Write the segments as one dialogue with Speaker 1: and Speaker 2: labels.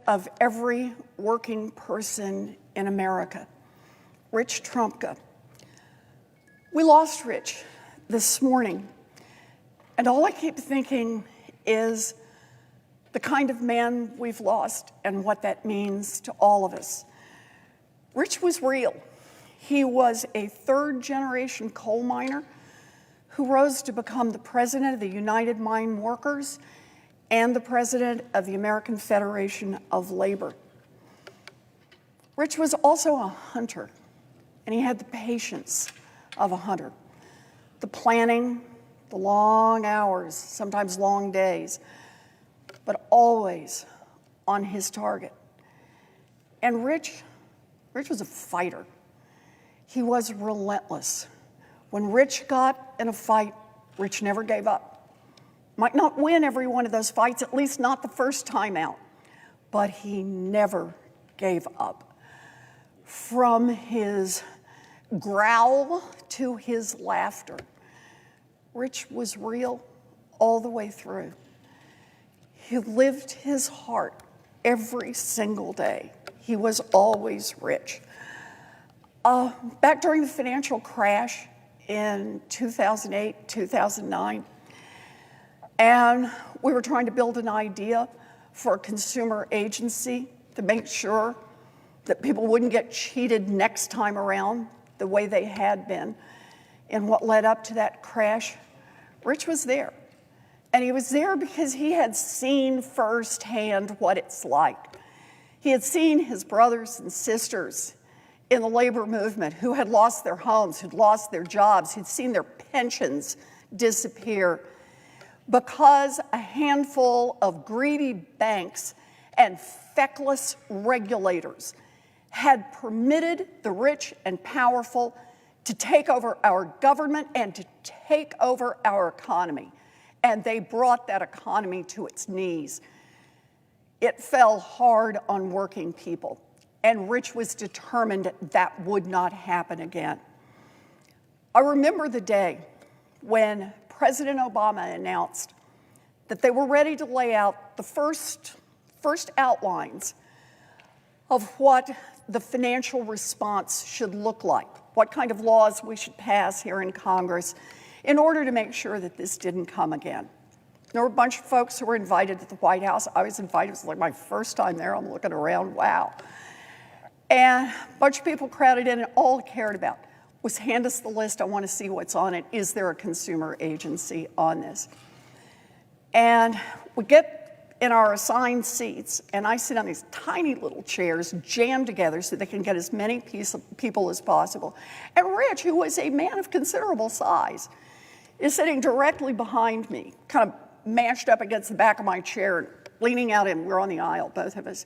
Speaker 1: of every working person in America, Rich Trumka. We lost Rich this morning, and all I keep thinking is the kind of man we've lost and what that means to all of us. Rich was real. He was a third-generation coal miner who rose to become the president of the United Mine Workers and the president of the American Federation of Labor. Rich was also a hunter, and he had the patience of a hunter. The planning, the long hours, sometimes long days, but always on his target. And Rich was a fighter. He was relentless. When Rich got in a fight, Rich never gave up. Might not win every one of those fights, at least not the first time out, but he never gave up. From his growl to his laughter, Rich was real all the way through. He lived his heart every single day. He was always Rich. Back during the financial crash in 2008, 2009, and we were trying to build an idea for a consumer agency to make sure that people wouldn't get cheated next time around the way they had been. And what led up to that crash, Rich was there. And he was there because he had seen firsthand what it's like. He had seen his brothers and sisters in the labor movement who had lost their homes, who'd lost their jobs, who'd seen their pensions disappear because a handful of greedy banks and feckless regulators had permitted the rich and powerful to take over our government and to take over our economy. And they brought that economy to its knees. It fell hard on working people, and Rich was determined that would not happen again. I remember the day when President Obama announced that they were ready to lay out the first outlines of what the financial response should look like, what kind of laws we should pass here in Congress in order to make sure that this didn't come again. There were a bunch of folks who were invited to the White House. I was invited. It was like my first time there. I'm looking around, wow. And a bunch of people crowded in, and all I cared about was hand us the list. I want to see what's on it. Is there a consumer agency on this? And we get in our assigned seats, and I sit on these tiny little chairs jammed together so they can get as many people as possible. And Rich, who was a man of considerable size, is sitting directly behind me, kind of mashed up against the back of my chair, leaning out, and we're on the aisle, both of us.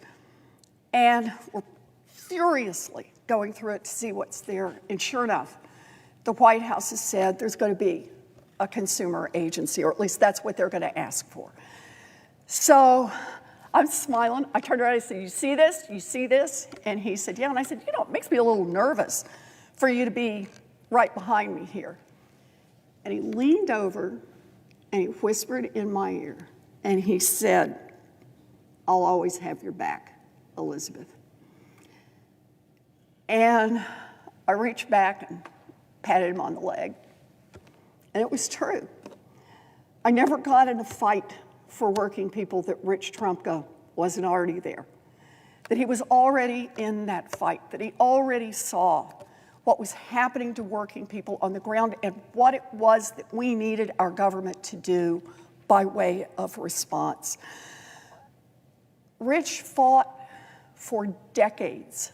Speaker 1: And we're furiously going through it to see what's there. And sure enough, the White House has said there's going to be a consumer agency, or at least that's what they're going to ask for. So I'm smiling. I turned around and I said, you see this? You see this? And he said, yeah. And I said, you know, it makes me a little nervous for you to be right behind me here. And he leaned over and he whispered in my ear, and he said, I'll always have your back, Elizabeth. And I reached back and patted him on the leg. And it was true. I never got in a fight for working people that Rich Trumka wasn't already there, that he was already in that fight, that he already saw what was happening to working people on the ground and what it was that we needed our government to do by way of response. Rich fought for decades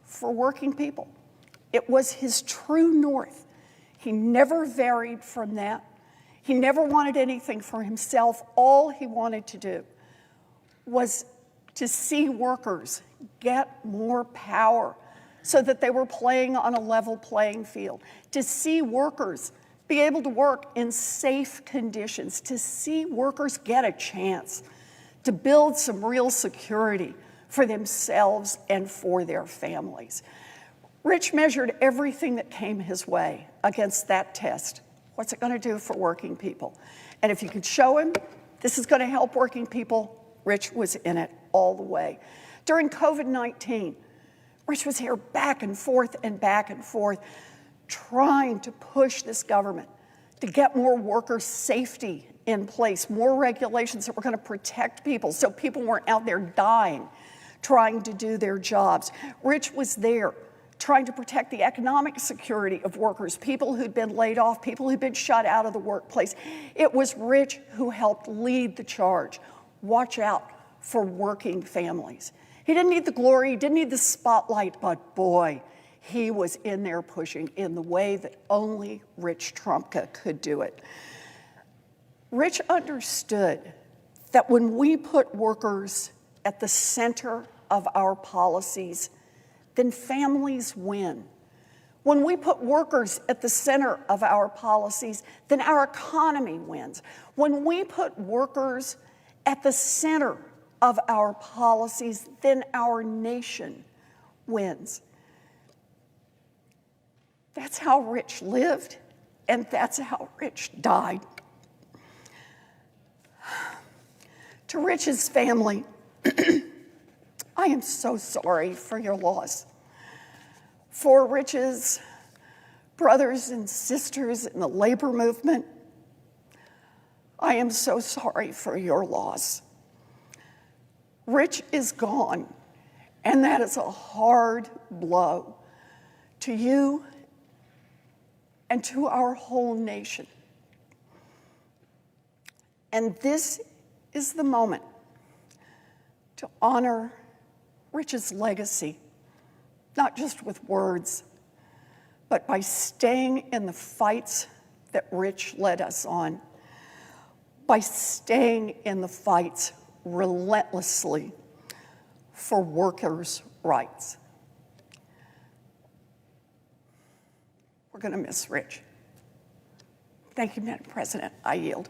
Speaker 1: for working people. It was his true north. He never varied from that. He never wanted anything for himself. All he wanted to do was to see workers get more power so that they were playing on a level playing field, to see workers be able to work in safe conditions, to see workers get a chance to build some real security for themselves and for their families. Rich measured everything that came his way against that test. What's it going to do for working people? And if you could show him this is going to help working people, Rich was in it all the way. During COVID-19, Rich was here back and forth, trying to push this government to get more worker safety in place, more regulations that were going to protect people so people weren't out there dying trying to do their jobs. Rich was there trying to protect the economic security of workers, people who'd been laid off, people who'd been shut out of the workplace. It was Rich who helped lead the charge. Watch out for working families. He didn't need the glory, he didn't need the spotlight, but boy, he was in there pushing in the way that only Rich Trumka could do it. Rich understood that when we put workers at the center of our policies, then families win. When we put workers at the center of our policies, then our economy wins. When we put workers at the center of our policies, then our nation wins. That's how Rich lived, and that's how Rich died. To Rich's family, I am so sorry for your loss. For Rich's brothers and sisters in the labor movement, I am so sorry for your loss. Rich is gone, and that is a hard blow to you and to our whole nation. And this is the moment to honor Rich's legacy, not just with words, but by staying in the fights that Rich led us on, by staying in the fights relentlessly for workers' rights. We're going to miss Rich. Thank you, Madam President. I yield.